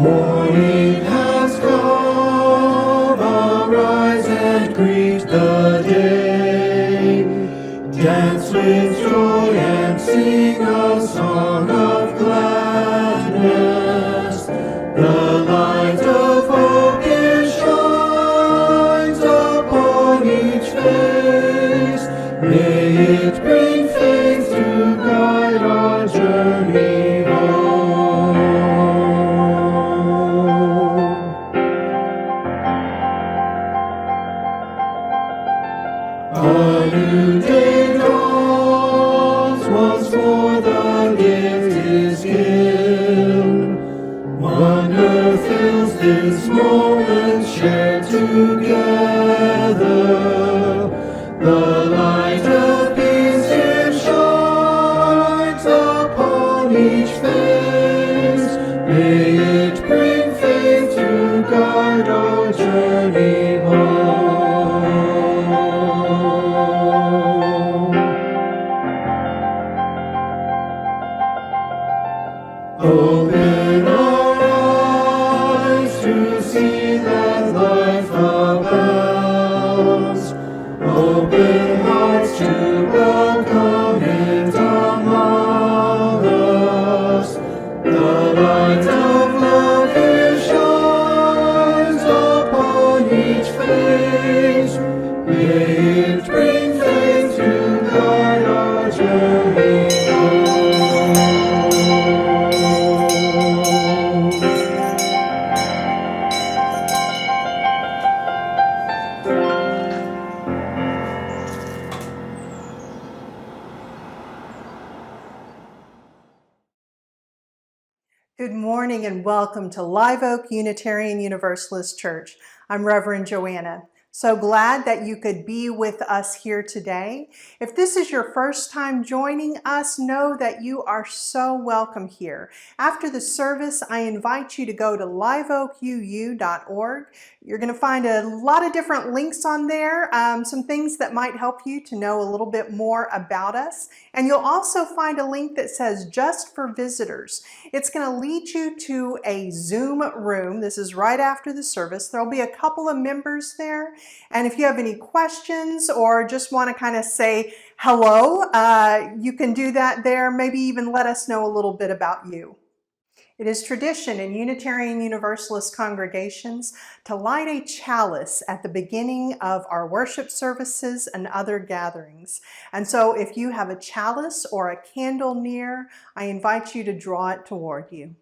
Morning has come, arise and greet the day. Dance with joy and sing a song of gladness. The light of hope it shines upon each face. May it bring faith to guide our journey home. A new day dawns, once more the gift is given. Wonder fills this moment shared together. The light of peace it shines upon each face. May it bring faith to guide our journey home. Open our eyes to see that life abounds. Open hearts to welcome it among us. The light of love here shines upon each face. May it bring faith to guide our journey home. Good morning and welcome to Live Oak Unitarian Universalist Church. I'm Reverend Joanna. So glad that you could be with us here today. If this is your first time joining us, know that you are so welcome here. After the service, I invite you to go to liveoakuu.org. You're going to find a lot of different links on there, some things that might help you to know a little bit more about us. And you'll also find a link that says Just for Visitors. It's going to lead you to a Zoom room. This is right after the service. There'll be a couple of members there. And if you have any questions or just want to kind of say hello, you can do that there. Maybe even let us know a little bit about you. It is tradition in Unitarian Universalist congregations to light a chalice at the beginning of our worship services and other gatherings. And so if you have a chalice or a candle near, I invite you to draw it toward you.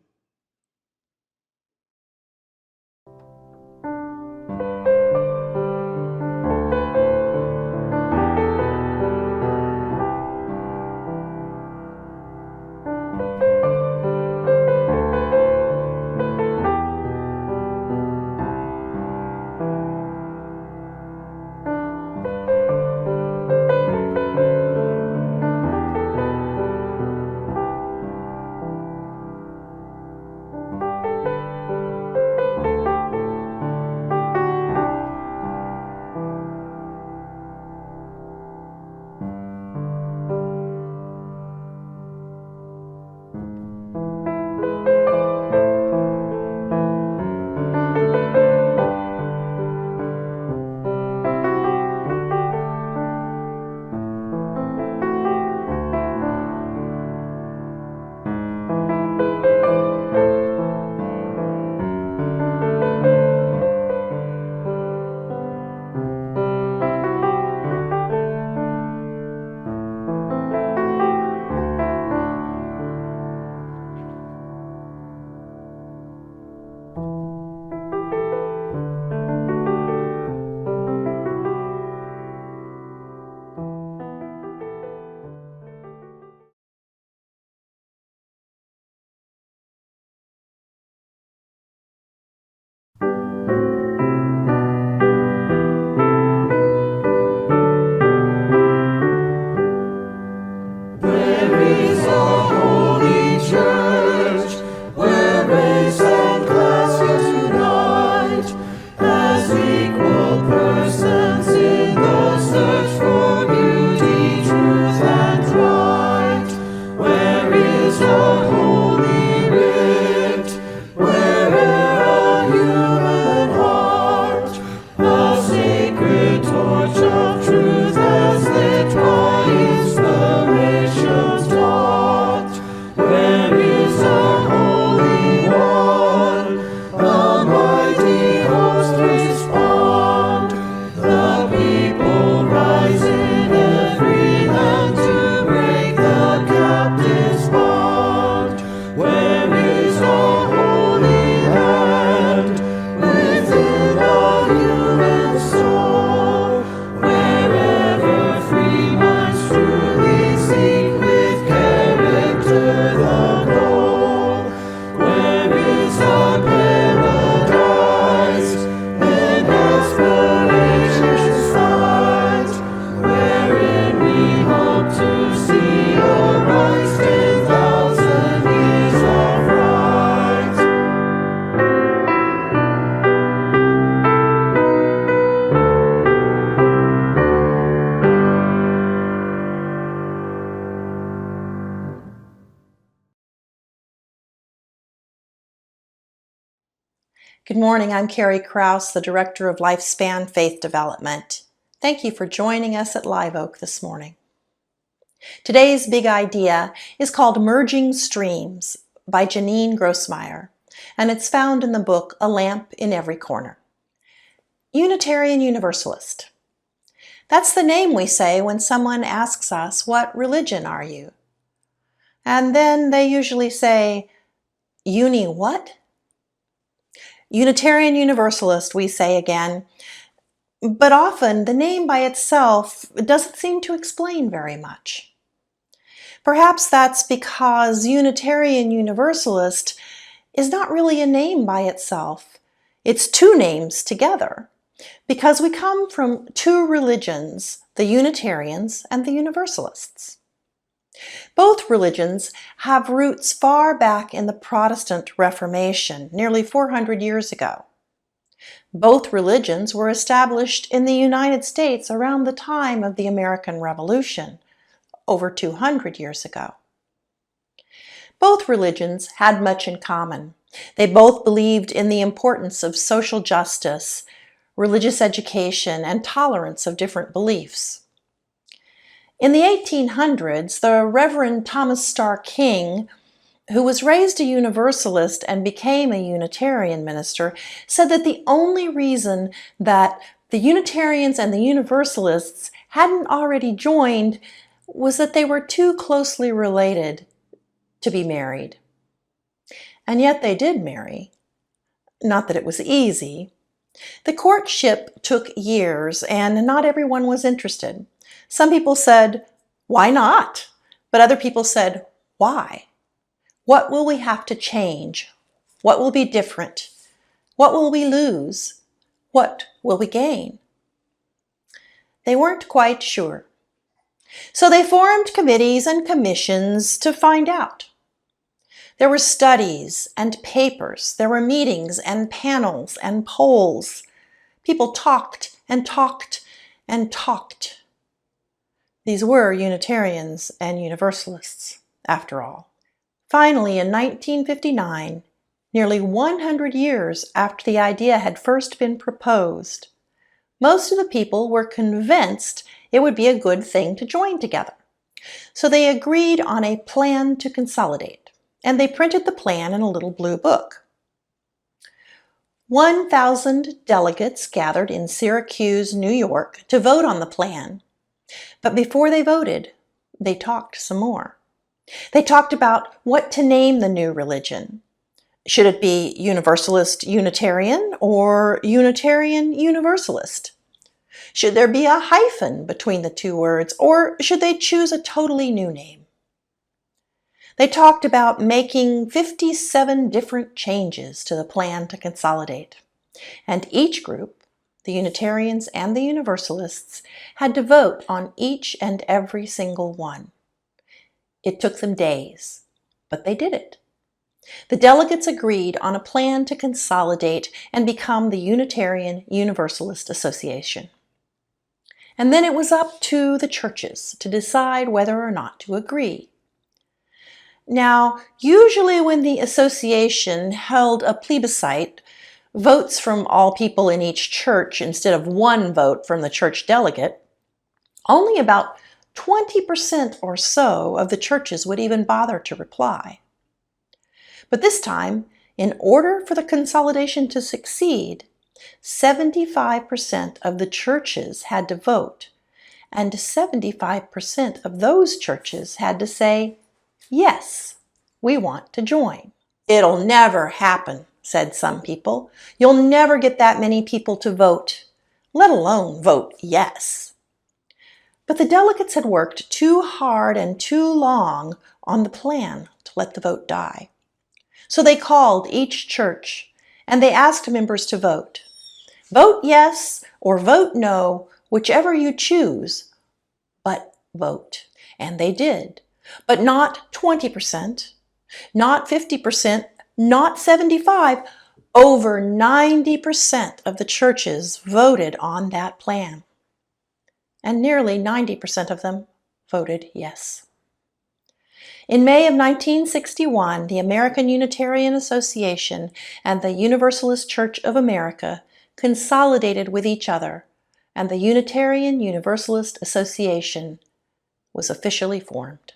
Good morning, I'm Carrie Krause, the Director of Lifespan Faith Development. Thank you for joining us at Live Oak this morning. Today's big idea is called Merging Streams by Janine Grossmeyer, and it's found in the book A Lamp in Every Corner. Unitarian Universalist. That's the name we say when someone asks us, "What religion are you?" And then they usually say, "Uni what?" Unitarian Universalist, we say again, but often the name by itself doesn't seem to explain very much. Perhaps that's because Unitarian Universalist is not really a name by itself. It's two names together, because we come from two religions, the Unitarians and the Universalists. Both religions have roots far back in the Protestant Reformation, nearly 400 years ago. Both religions were established in the United States around the time of the American Revolution, over 200 years ago. Both religions had much in common. They both believed in the importance of social justice, religious education, and tolerance of different beliefs. In the 1800s, the Reverend Thomas Starr King, who was raised a Universalist and became a Unitarian minister, said that the only reason that the Unitarians and the Universalists hadn't already joined was that they were too closely related to be married. And yet they did marry. Not that it was easy. The courtship took years, and not everyone was interested. Some people said, "Why not?" But other people said, "Why? What will we have to change? What will be different? What will we lose? What will we gain?" They weren't quite sure. So they formed committees and commissions to find out. There were studies and papers. There were meetings and panels and polls. People talked and talked and talked. These were Unitarians and Universalists, after all. Finally, in 1959, nearly 100 years after the idea had first been proposed, most of the people were convinced it would be a good thing to join together. So they agreed on a plan to consolidate, and they printed the plan in a little blue book. 1,000 delegates gathered in Syracuse, New York, to vote on the plan. But before they voted, they talked some more. They talked about what to name the new religion. Should it be Universalist Unitarian or Unitarian Universalist? Should there be a hyphen between the two words, or should they choose a totally new name? They talked about making 57 different changes to the plan to consolidate. And each group, the Unitarians and the Universalists, had to vote on each and every single one. It took them days, but they did it. The delegates agreed on a plan to consolidate and become the Unitarian Universalist Association. And then it was up to the churches to decide whether or not to agree. Now, usually when the association held a plebiscite, votes from all people in each church instead of one vote from the church delegate, only about 20% or so of the churches would even bother to reply. But this time, in order for the consolidation to succeed, 75% of the churches had to vote, and 75% of those churches had to say, "Yes, we want to join." "It'll never happen," said some people. "You'll never get that many people to vote, let alone vote yes." But the delegates had worked too hard and too long on the plan to let the vote die. So they called each church and they asked members to vote. Vote yes or vote no, whichever you choose, but vote. And they did. But not 20%, not 50%, not 75%. Over 90% of the churches voted on that plan. And nearly 90% of them voted yes. In May of 1961, the American Unitarian Association and the Universalist Church of America consolidated with each other, and the Unitarian Universalist Association was officially formed.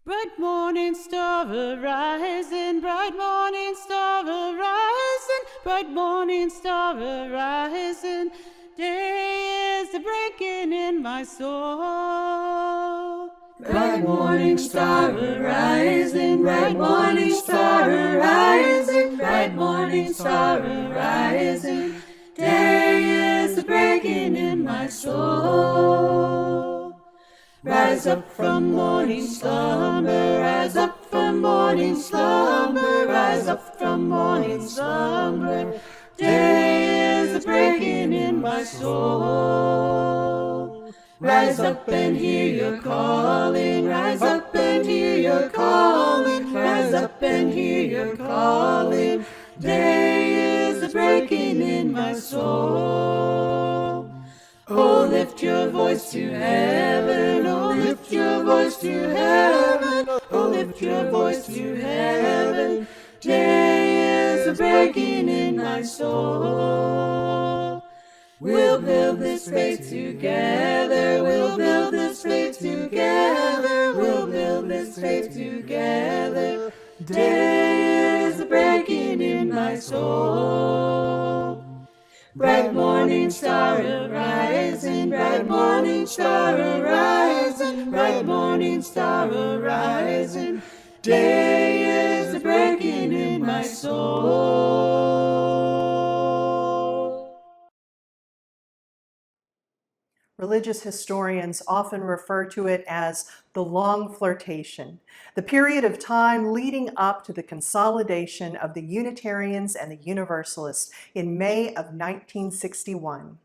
Bright morning star arising, bright morning star arising, bright morning star arising. Day is breaking in my soul. Bright morning star arising, bright morning star arising, bright morning star arising. Day is breaking in my soul. Rise up from morning slumber, rise up from morning slumber, rise up from morning slumber. Day is breaking in my soul. Rise up and hear your calling, rise up and hear your calling, rise up and hear your calling. Day is breaking in my soul. Oh, lift your voice to heaven, oh, lift your voice to heaven, oh, lift your voice to heaven. Day is breaking in my soul. We'll build this faith together, we'll build this faith together, we'll build this faith together. Day is breaking in my soul. Bright morning star arising, bright morning star arising, bright morning star arising. Day is breaking in my soul. Religious historians often refer to it as the long flirtation, the period of time leading up to the consolidation of the Unitarians and the Universalists in May of 1961.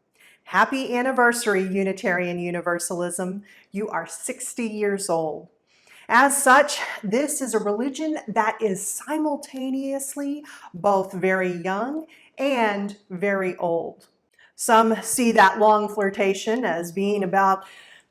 Happy anniversary, Unitarian Universalism. You are 60 years old. As such, this is a religion that is simultaneously both very young and very old. Some see that long flirtation as being about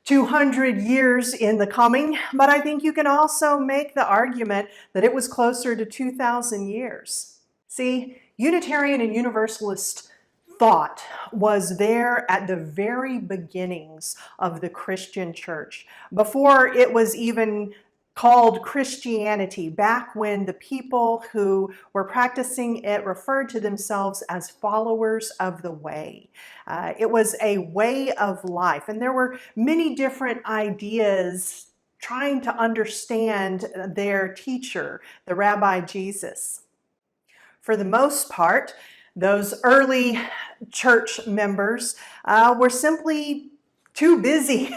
200 years in the coming, but I think you can also make the argument that it was closer to 2,000 years. See, Unitarian and Universalist thought was there at the very beginnings of the Christian church, before it was even called Christianity, back when the people who were practicing it referred to themselves as followers of the way. It was a way of life, and there were many different ideas trying to understand their teacher, the Rabbi Jesus. For the most part, those early church members were simply too busy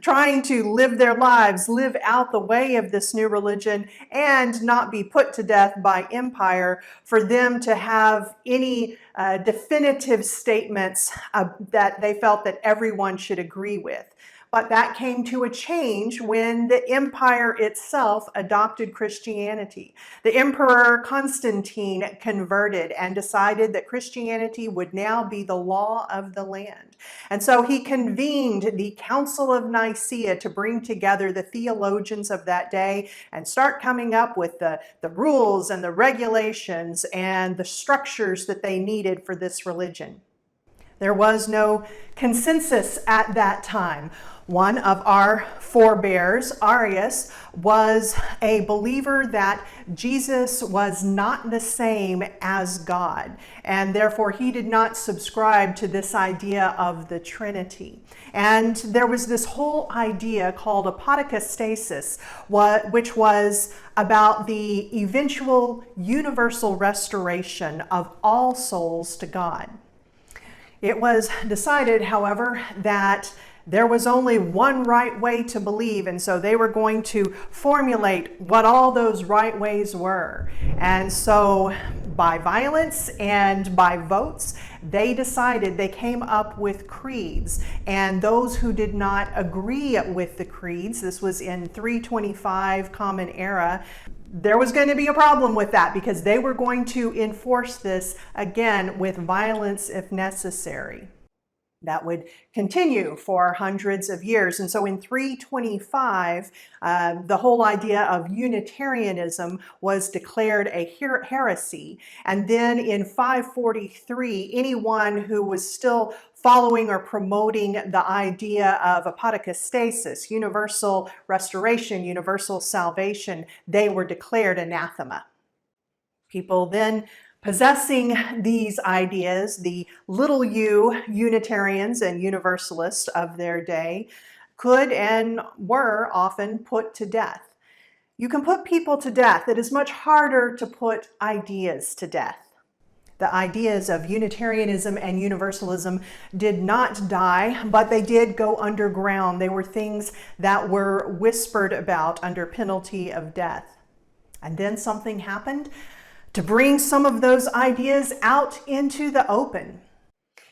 trying to live their lives, live out the way of this new religion, and not be put to death by empire for them to have any definitive statements that they felt that everyone should agree with. But that came to a change when the empire itself adopted Christianity. The Emperor Constantine converted and decided that Christianity would now be the law of the land. And so he convened the Council of Nicaea to bring together the theologians of that day and start coming up with the rules and the regulations and the structures that they needed for this religion. There was no consensus at that time. One of our forebears, Arius, was a believer that Jesus was not the same as God, and therefore he did not subscribe to this idea of the Trinity. And there was this whole idea called apodocastasis, which was about the eventual universal restoration of all souls to God. It was decided, however, that there was only one right way to believe, and so they were going to formulate what all those right ways were. And so by violence and by votes, they decided, they came up with creeds. And those who did not agree with the creeds, this was in 325 Common Era, there was going to be a problem with that because they were going to enforce this again with violence if necessary. That would continue for hundreds of years. And so in 325, the whole idea of Unitarianism was declared a heresy. And then in 543, anyone who was still following or promoting the idea of apodocastasis, universal restoration, universal salvation, they were declared anathema. People then possessing these ideas, the little u Unitarians and Universalists of their day, could and were often put to death. You can put people to death. It is much harder to put ideas to death. The ideas of Unitarianism and Universalism did not die, but they did go underground. They were things that were whispered about under penalty of death. And then something happened to bring some of those ideas out into the open.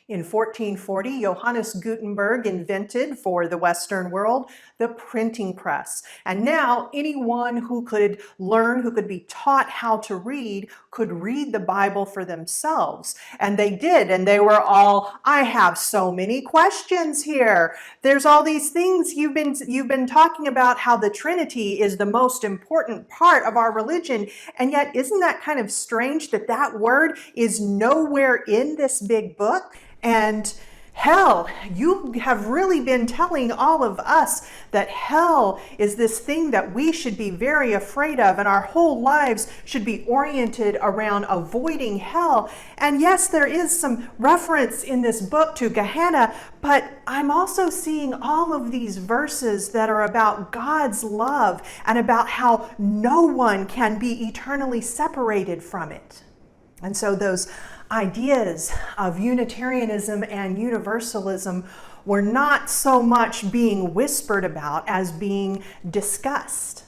In 1440, Johannes Gutenberg invented for the Western world the printing press. And now anyone who could learn, who could be taught how to read, could read the Bible for themselves. And they did, and they were all, I have so many questions here. There's all these things you've been talking about how the Trinity is the most important part of our religion. And yet, isn't that kind of strange that that word is nowhere in this big book? And hell, you have really been telling all of us that hell is this thing that we should be very afraid of, and our whole lives should be oriented around avoiding hell. And yes, there is some reference in this book to Gehenna, but I'm also seeing all of these verses that are about God's love and about how no one can be eternally separated from it. And so those ideas of Unitarianism and Universalism were not so much being whispered about as being discussed,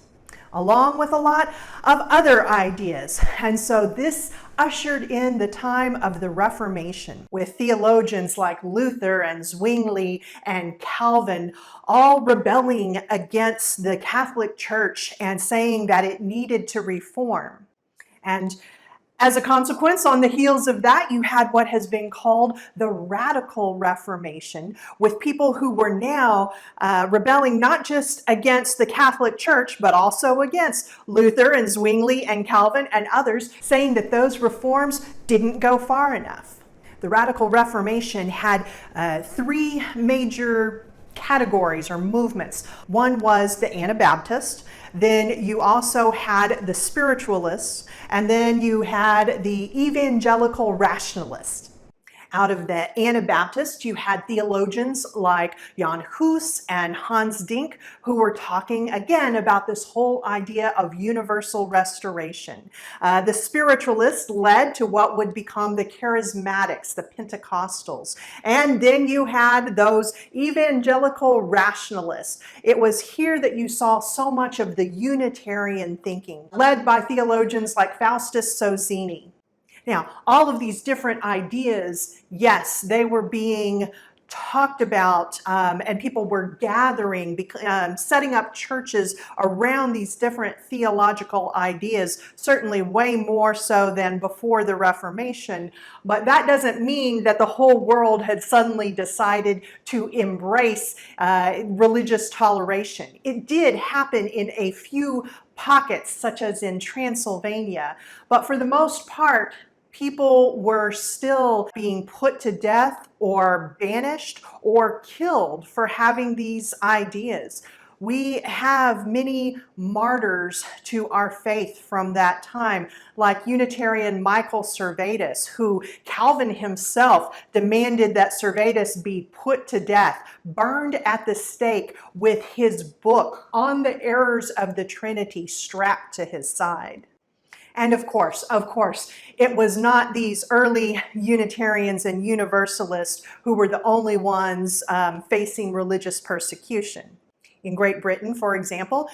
along with a lot of other ideas. And so this ushered in the time of the Reformation, with theologians like Luther and Zwingli and Calvin all rebelling against the Catholic Church and saying that it needed to reform. And as a consequence, on the heels of that, you had what has been called the Radical Reformation, with people who were now rebelling not just against the Catholic Church, but also against Luther and Zwingli and Calvin and others, saying that those reforms didn't go far enough. The Radical Reformation had three major categories or movements. One was the Anabaptist. Then you also had the spiritualists, and then you had the evangelical rationalists. Out of the Anabaptists, you had theologians like Jan Hus and Hans Dink, who were talking again about this whole idea of universal restoration. The spiritualists led to what would become the charismatics, the Pentecostals. And then you had those evangelical rationalists. It was here that you saw so much of the Unitarian thinking, led by theologians like Faustus Sozzini. Now, all of these different ideas, yes, they were being talked about and people were gathering, setting up churches around these different theological ideas, certainly way more so than before the Reformation. But that doesn't mean that the whole world had suddenly decided to embrace religious toleration. It did happen in a few pockets, such as in Transylvania, but for the most part, people were still being put to death or banished or killed for having these ideas. We have many martyrs to our faith from that time, like Unitarian Michael Servetus, who Calvin himself demanded that Servetus be put to death, burned at the stake with his book on the errors of the Trinity strapped to his side. And of course, it was not these early Unitarians and Universalists who were the only ones facing religious persecution. In Great Britain, for example,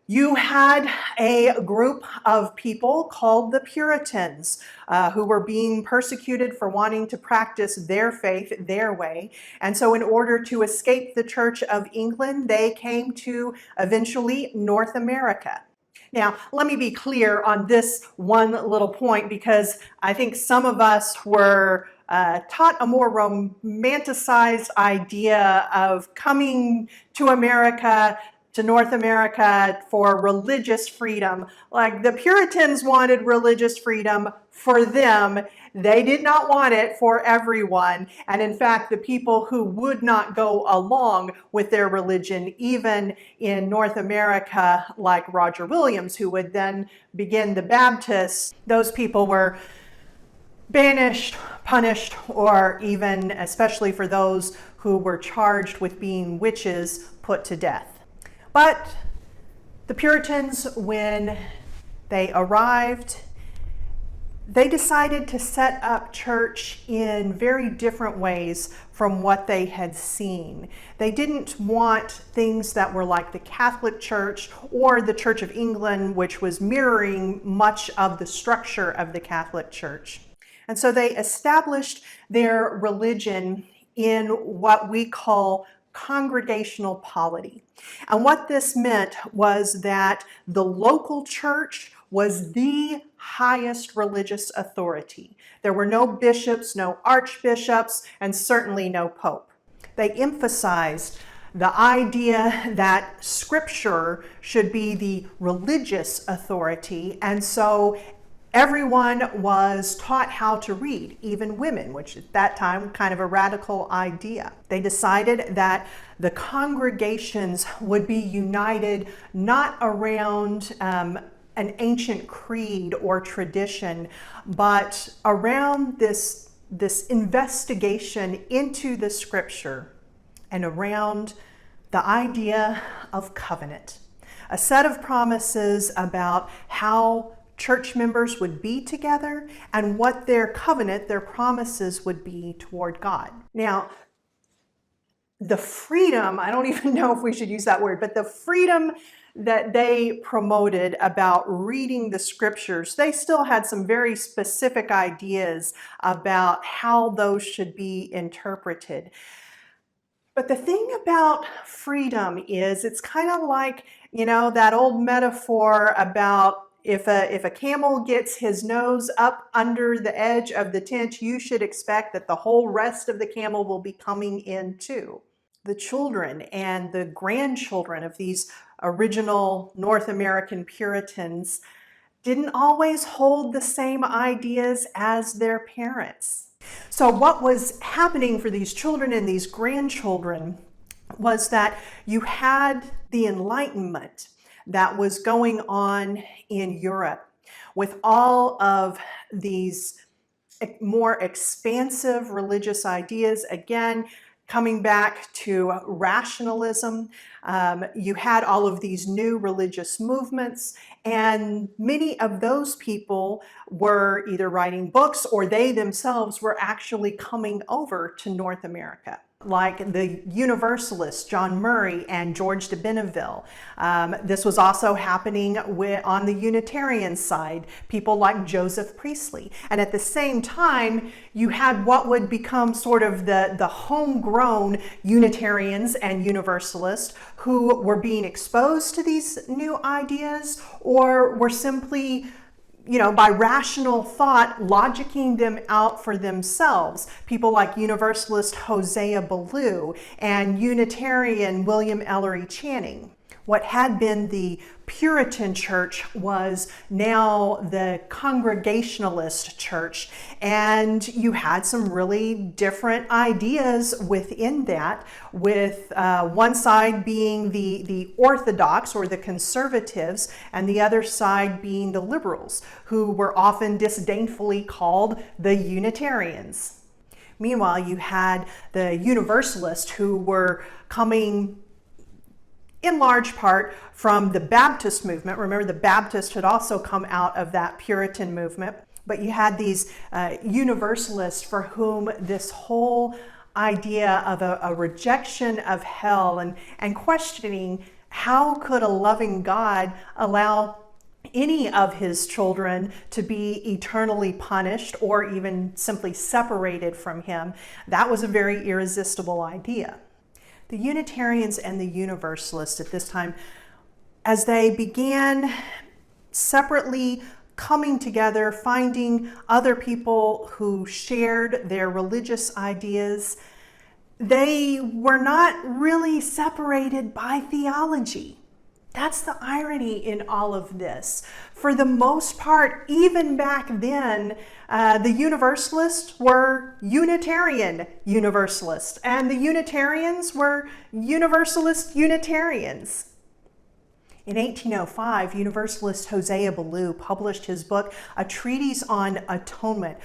You had a group of people called the Puritans who were being persecuted for wanting to practice their faith their way. And so in order to escape the Church of England, they came to eventually North America. Now, let me be clear on this one little point, because I think some of us were taught a more romanticized idea of coming to America, to North America, for religious freedom. Like the Puritans wanted religious freedom for them. They did not want it for everyone. And in fact, the people who would not go along with their religion, even in North America, like Roger Williams, who would then begin the Baptists, those people were banished, punished, or even, especially for those who were charged with being witches, put to death. But the Puritans, when they arrived, they decided to set up church in very different ways from what they had seen. They didn't want things that were like the Catholic Church or the Church of England, which was mirroring much of the structure of the Catholic Church. And so they established their religion in what we call congregational polity. And what this meant was that the local church was the highest religious authority. There were no bishops, no archbishops, and certainly no pope. They emphasized the idea that Scripture should be the religious authority, and so everyone was taught how to read, even women, which at that time kind of a radical idea. They decided that the congregations would be united not around an ancient creed or tradition, but around this investigation into the Scripture and around the idea of covenant, a set of promises about how church members would be together and what their covenant, their promises would be toward God. Now, the freedom, I don't even know if we should use that word, but the freedom that they promoted about reading the Scriptures, they still had some very specific ideas about how those should be interpreted. But the thing about freedom is it's kind of like, that old metaphor about if a camel gets his nose up under the edge of the tent, you should expect that the whole rest of the camel will be coming in too. The children and the grandchildren of these original North American Puritans didn't always hold the same ideas as their parents. So what was happening for these children and these grandchildren was that you had the Enlightenment that was going on in Europe with all of these more expansive religious ideas, again, coming back to rationalism. You had all of these new religious movements, and many of those people were either writing books or they themselves were actually coming over to North America, like the Universalists, John Murray and George de Benneville. This was also happening on the Unitarian side, people like Joseph Priestley. And at the same time, you had what would become sort of the homegrown Unitarians and Universalists who were being exposed to these new ideas or were simply by rational thought, logicking them out for themselves. People like Universalist Hosea Ballou and Unitarian William Ellery Channing. What had been the Puritan church was now the Congregationalist church, and you had some really different ideas within that, with one side being the Orthodox or the conservatives, and the other side being the liberals, who were often disdainfully called the Unitarians. Meanwhile, you had the Universalists, who were coming in large part from the Baptist movement. Remember, the Baptists had also come out of that Puritan movement. But you had these Universalists for whom this whole idea of a rejection of hell and questioning How could a loving God allow any of his children to be eternally punished or even simply separated from him? That was a very irresistible idea. The Unitarians and the Universalists at this time, as they began separately coming together, finding other people who shared their religious ideas, they were not really separated by theology. That's the irony in all of this. For the most part, even back then, the Universalists were Unitarian Universalists, and the Unitarians were Universalist Unitarians. In 1805, Universalist Hosea Ballou published his book, A Treatise on Atonement.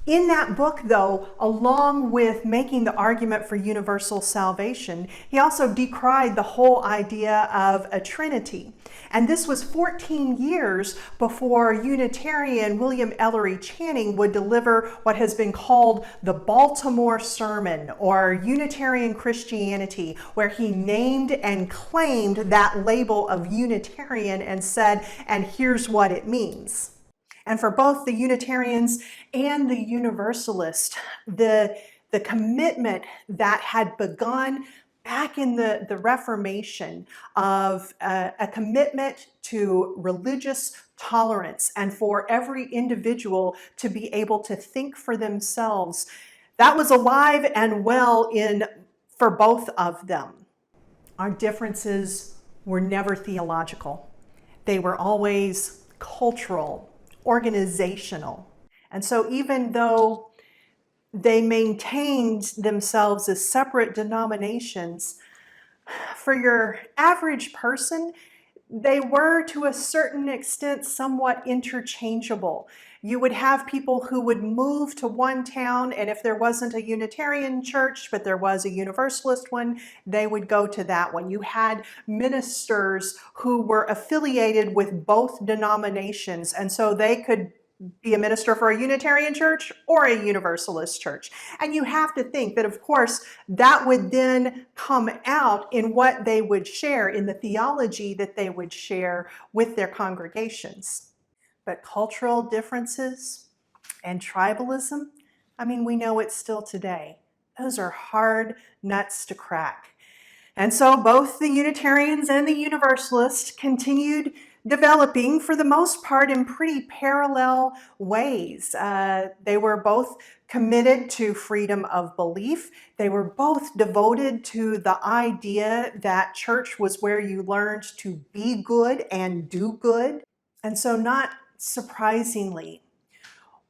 In that book, though, along with making the argument for universal salvation, he also decried the whole idea of a Trinity. And this was 14 years before Unitarian William Ellery Channing would deliver what has been called the Baltimore Sermon, or Unitarian Christianity, where he named and claimed that label of Unitarian and said, and here's what it means. And for both the Unitarians and the Universalists, the commitment that had begun back in the Reformation of a commitment to religious tolerance and for every individual to be able to think for themselves, that was alive and well for both of them. Our differences were never theological. They were always cultural, organizational. And so even though they maintained themselves as separate denominations, for your average person, they were to a certain extent somewhat interchangeable. You would have people who would move to one town, and if there wasn't a Unitarian church, but there was a Universalist one, they would go to that one. You had ministers who were affiliated with both denominations, and so they could be a minister for a Unitarian church or a Universalist church. And you have to think that, of course, that would then come out in what they would share, in the theology that they would share with their congregations. But cultural differences and tribalism, I mean, we know it still today. Those are hard nuts to crack. And so both the Unitarians and the Universalists continued developing, for the most part, in pretty parallel ways. They were both committed to freedom of belief. They were both devoted to the idea that church was where you learned to be good and do good. And so, not surprisingly,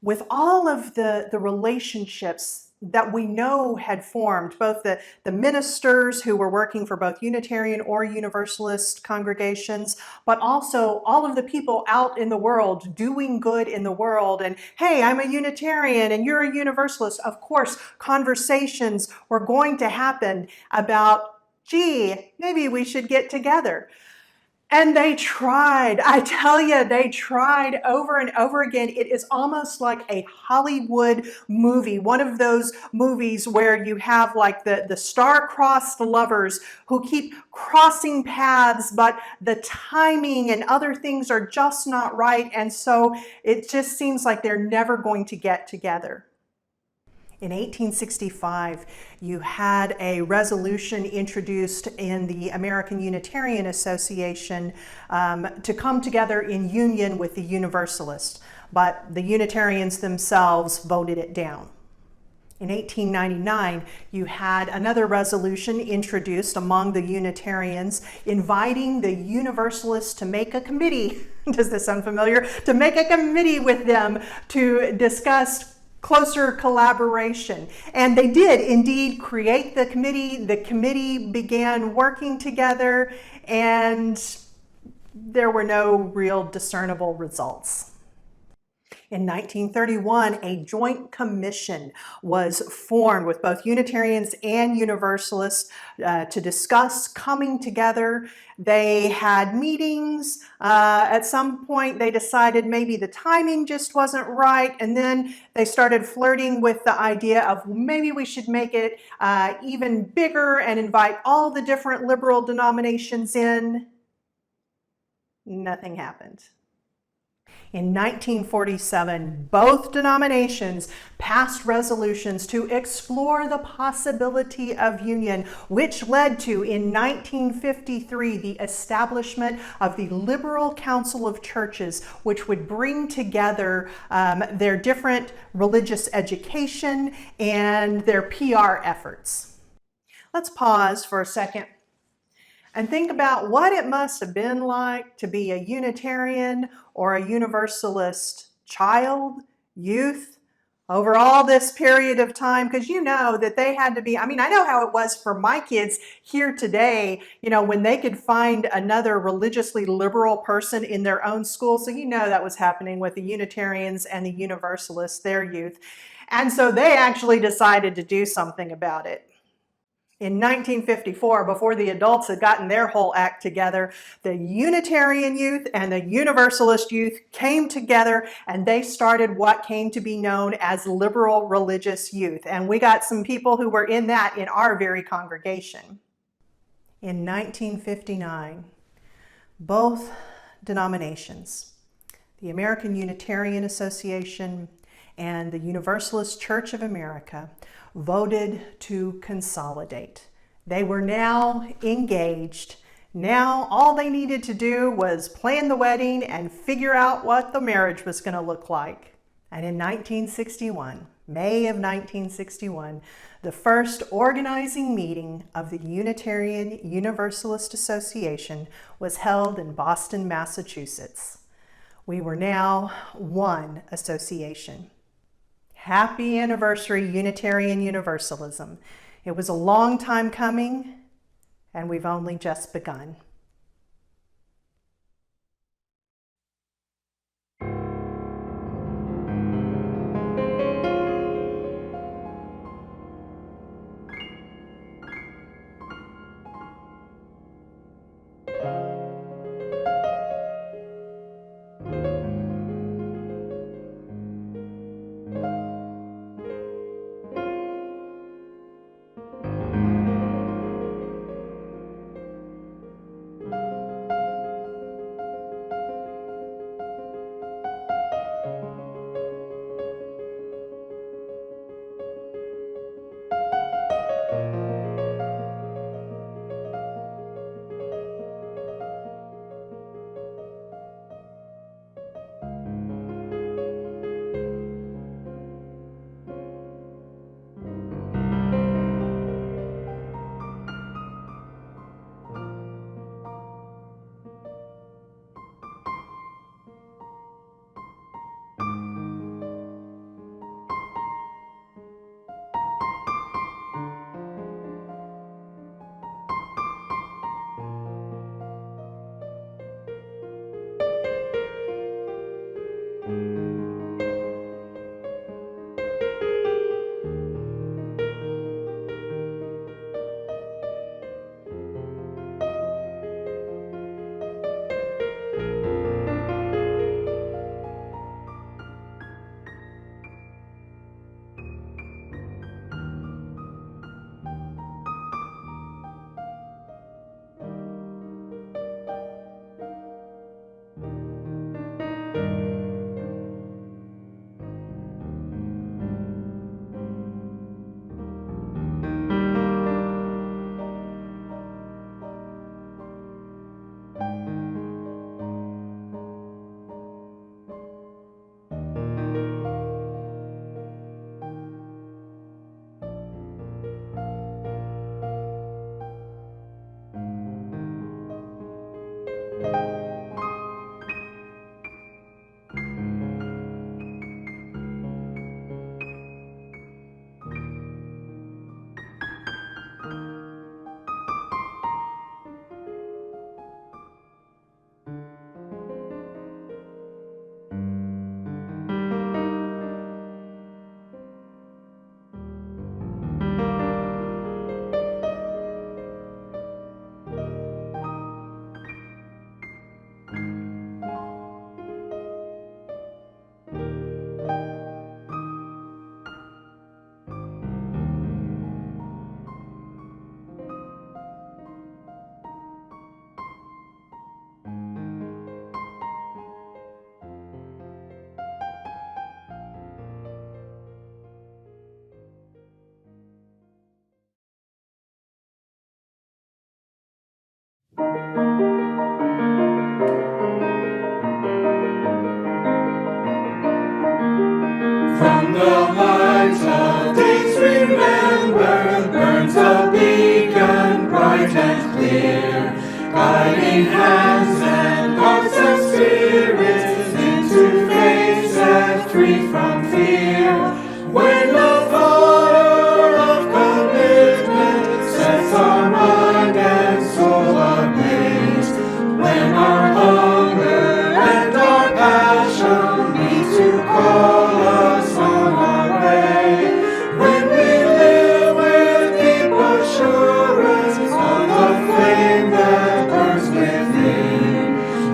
with all of the relationships that we know had formed, both the ministers who were working for both Unitarian or Universalist congregations, but also all of the people out in the world doing good in the world. And hey, I'm a Unitarian and you're a Universalist. Of course, conversations were going to happen about, gee, maybe we should get together. And they tried. I tell you, they tried over and over again. It is almost like a Hollywood movie, one of those movies where you have like the star-crossed lovers who keep crossing paths, but the timing and other things are just not right. And so it just seems like they're never going to get together. In 1865, you had a resolution introduced in the American Unitarian Association to come together in union with the Universalists, but the Unitarians themselves voted it down. In 1899, you had another resolution introduced among the Unitarians inviting the Universalists to make a committee. Does this sound familiar? To make a committee with them to discuss closer collaboration. And they did indeed create the committee. The committee began working together, and there were no real discernible results. In 1931, a joint commission was formed with both Unitarians and Universalists to discuss coming together. They had meetings. At some point, they decided maybe the timing just wasn't right, and then they started flirting with the idea of maybe we should make it even bigger and invite all the different liberal denominations in. Nothing happened. In 1947, both denominations passed resolutions to explore the possibility of union, which led to, in 1953, the establishment of the Liberal Council of Churches, which would bring together their different religious education and their PR efforts. Let's pause for a second and think about what it must have been like to be a Unitarian or a Universalist child, youth, over all this period of time, because you know that they had to be, I know how it was for my kids here today, when they could find another religiously liberal person in their own school. So that was happening with the Unitarians and the Universalists, their youth. And so they actually decided to do something about it. In 1954, before the adults had gotten their whole act together, the Unitarian youth and the Universalist youth came together and they started what came to be known as liberal religious youth. And we got some people who were in that in our very congregation. In 1959, both denominations, the American Unitarian Association and the Universalist Church of America, voted to consolidate. They were now engaged. Now all they needed to do was plan the wedding and figure out what the marriage was going to look like. And in 1961, May of 1961, the first organizing meeting of the Unitarian Universalist Association was held in Boston, Massachusetts. We were now one association. Happy anniversary, Unitarian Universalism. It was a long time coming, and we've only just begun. and clear, guiding hands and hearts and spirits into faith set free from fear. When the fire of commitment sets our mind and soul ablaze, when our hunger and our passion meet to call us on our way, when we live with deep assurance of the flame that burns within,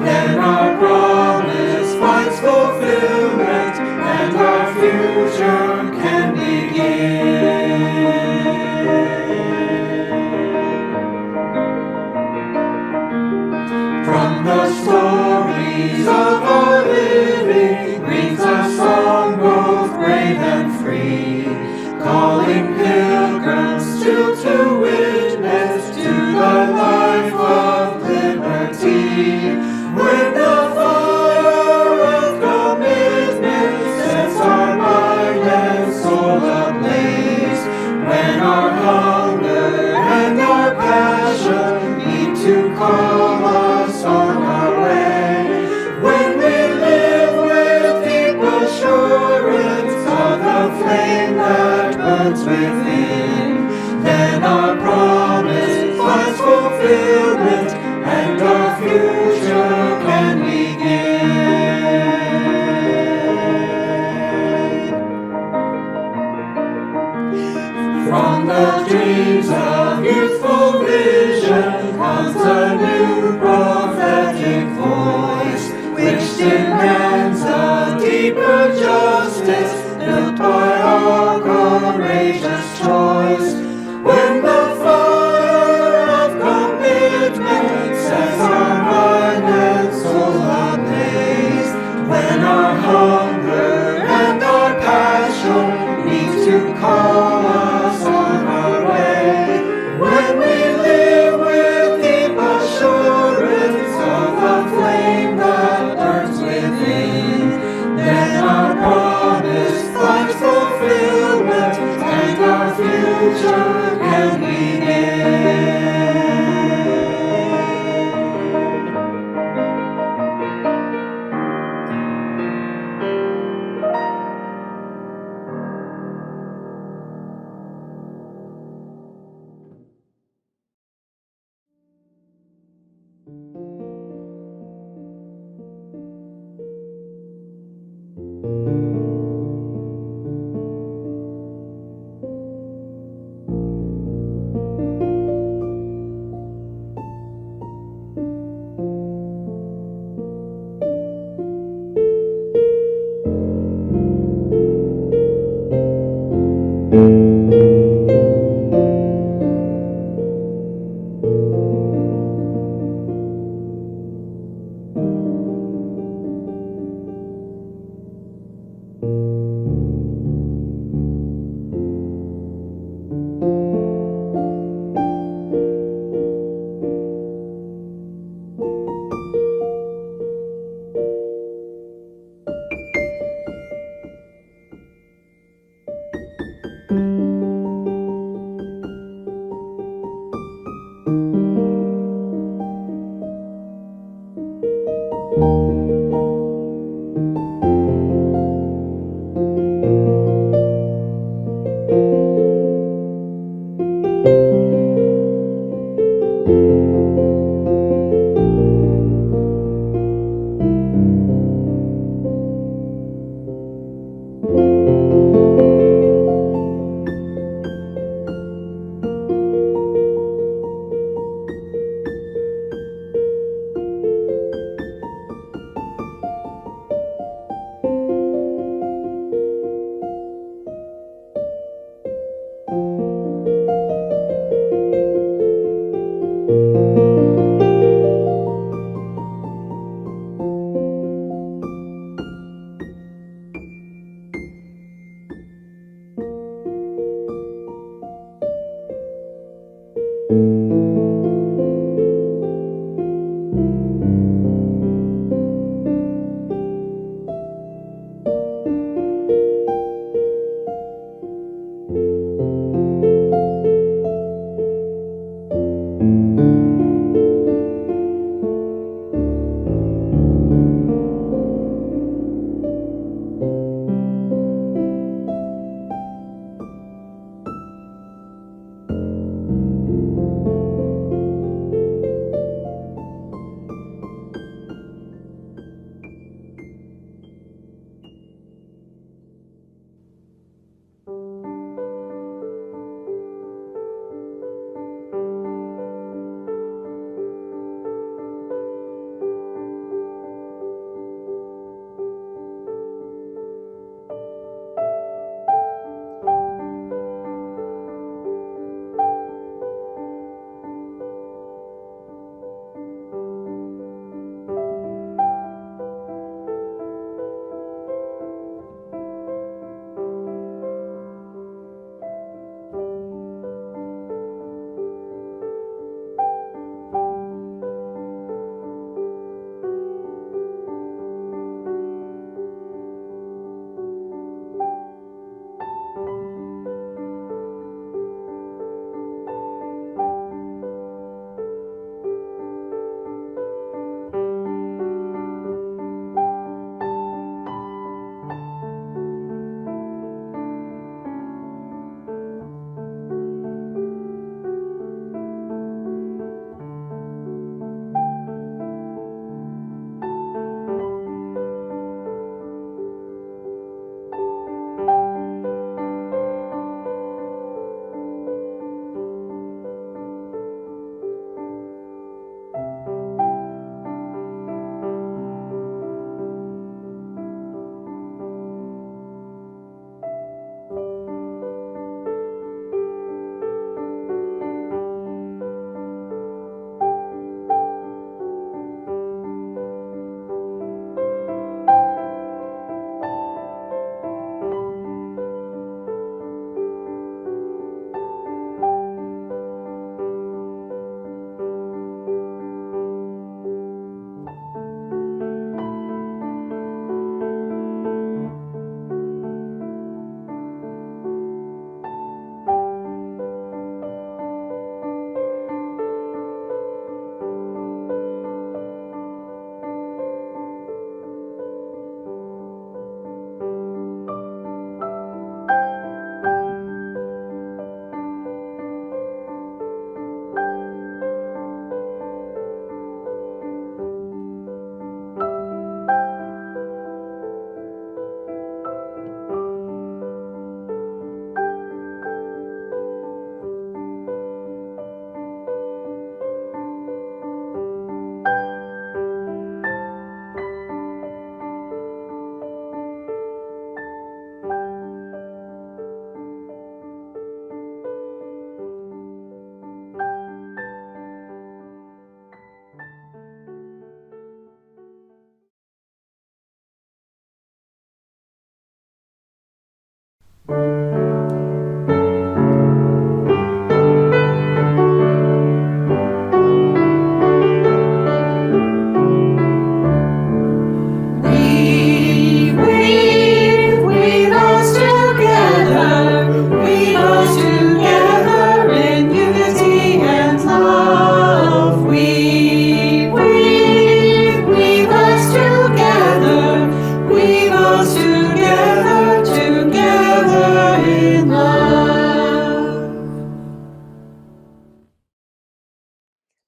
then our promise finds fulfillment and our future can begin. From the stories of our living rings a song both brave and free, calling pilgrims still to witness to the life of liberty. When the fire of commitment sets our mind and soul ablaze, when our hunger and our passion meet to call us on our way, when we live with deep assurance of the flame that burns within, then our promise finds fulfillment and our future can begin. From the dreams of youthful vision comes a new prophetic voice, which demands a deeper justice built by our courageous choice. When the fire of commitment sets our mind and soul ablaze, when our hunger and our passion meet to call us on our way, when we live with deep assurance of the flame that burns within, then our promise finds fulfillment and our future can begin.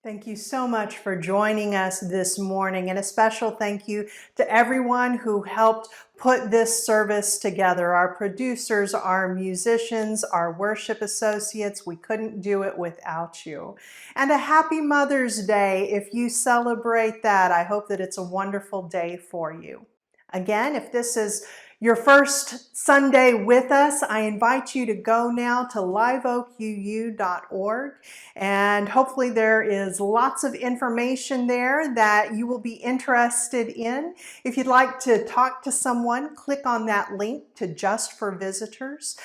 Thank you so much for joining us this morning, and a special thank you to everyone who helped put this service together. Our producers, our musicians, our worship associates. We couldn't do it without you. And a happy Mother's Day if you celebrate that. I hope that it's a wonderful day for you. Again, if this is your first Sunday with us, I invite you to go now to liveoakuu.org, and hopefully there is lots of information there that you will be interested in. If you'd like to talk to someone, click on that link to Just for Visitors.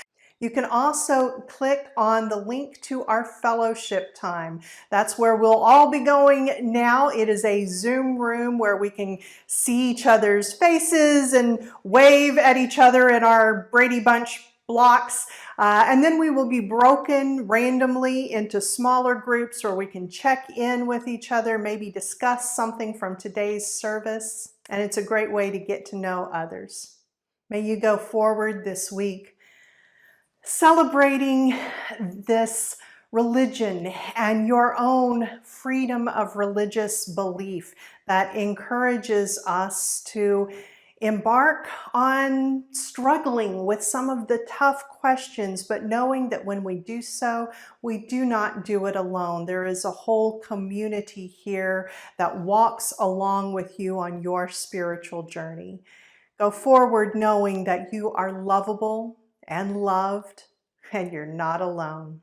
You can also click on the link to our fellowship time. That's where we'll all be going now. It is a Zoom room where we can see each other's faces and wave at each other in our Brady Bunch blocks. And then we will be broken randomly into smaller groups where we can check in with each other, maybe discuss something from today's service. And it's a great way to get to know others. May you go forward this week celebrating this religion and your own freedom of religious belief that encourages us to embark on struggling with some of the tough questions, but knowing that when we do so, we do not do it alone. There is a whole community here that walks along with you on your spiritual journey. Go forward knowing that you are lovable and loved, and you're not alone.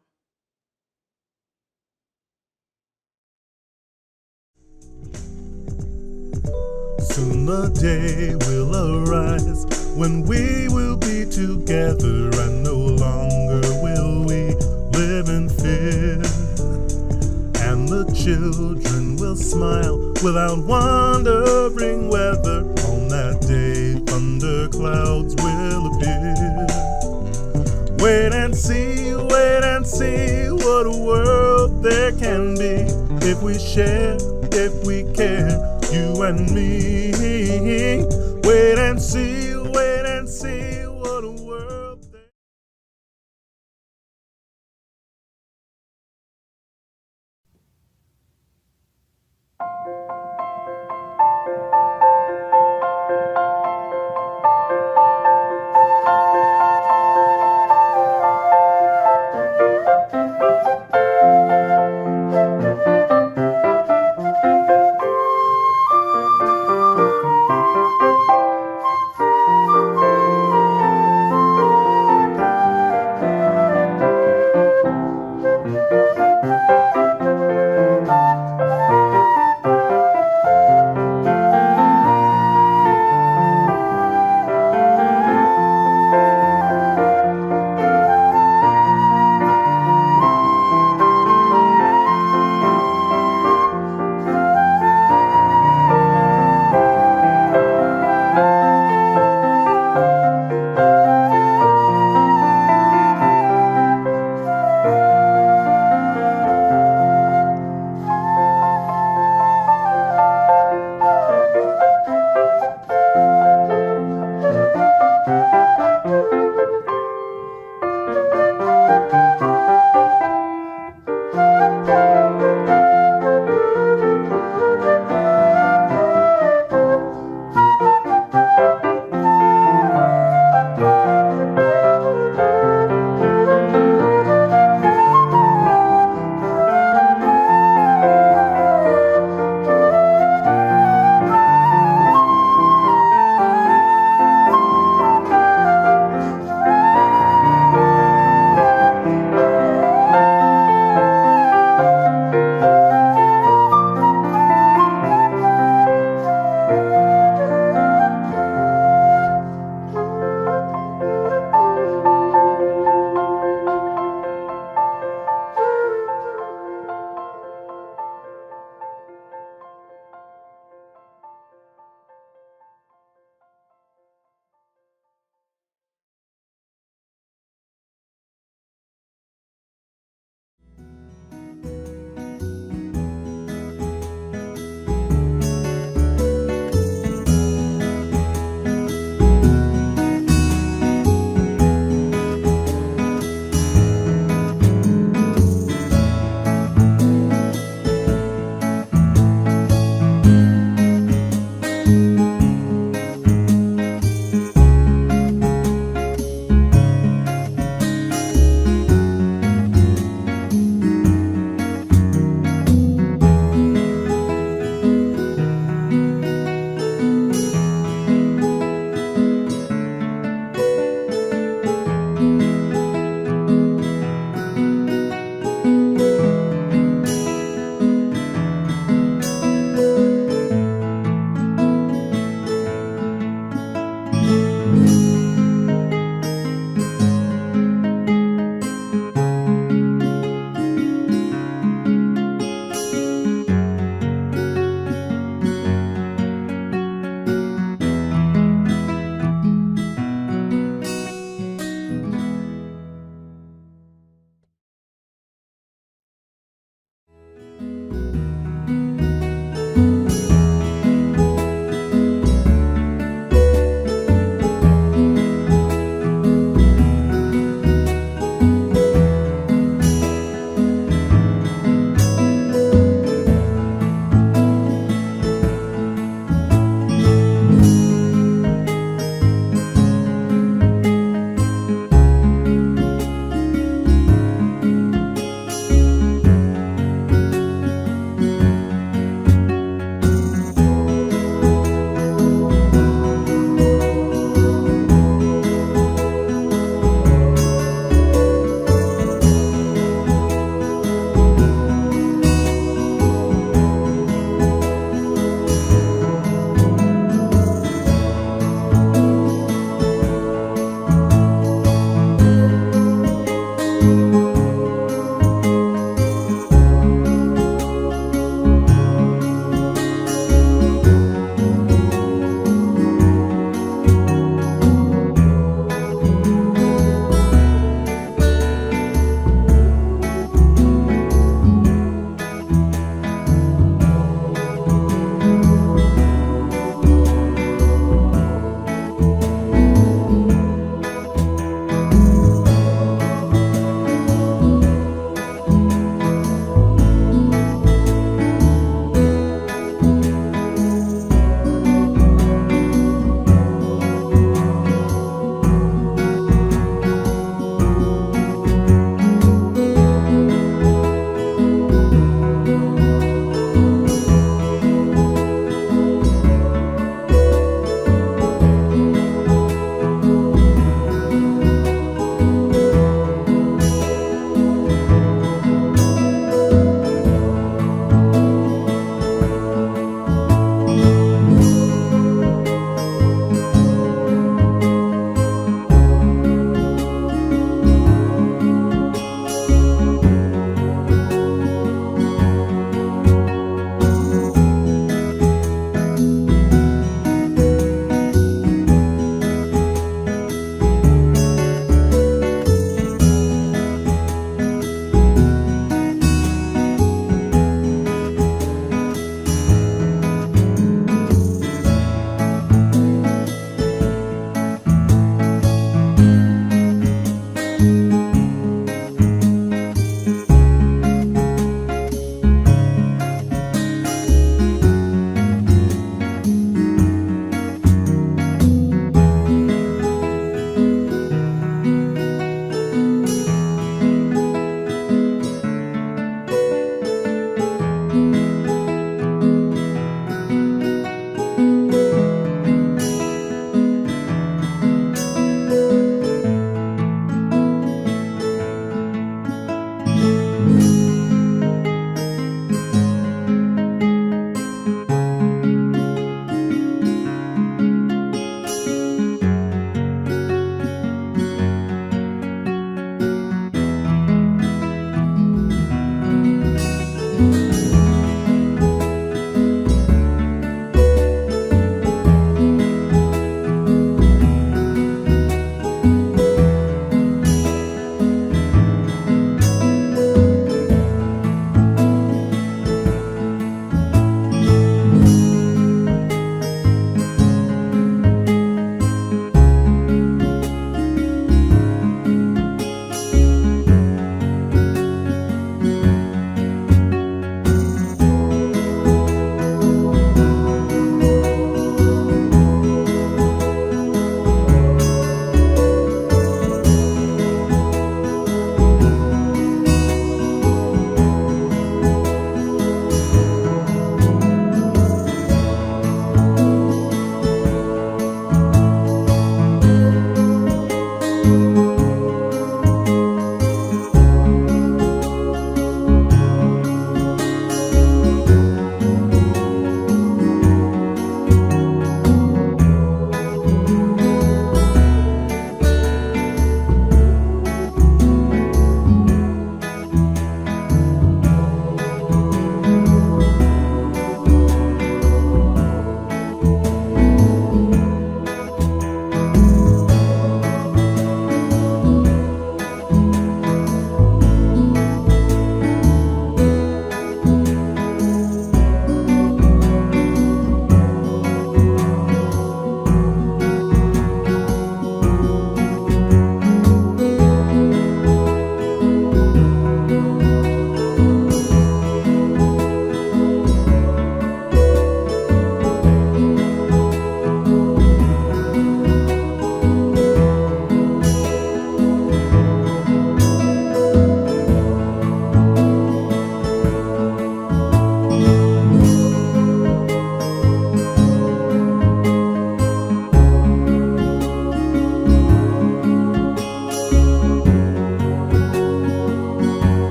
Soon the day will arise when we will be together, and no longer will we live in fear. And the children will smile without wondering whether on that day thunder clouds will appear. Wait and see what a world there can be if we share, if we care, you and me. Wait and see.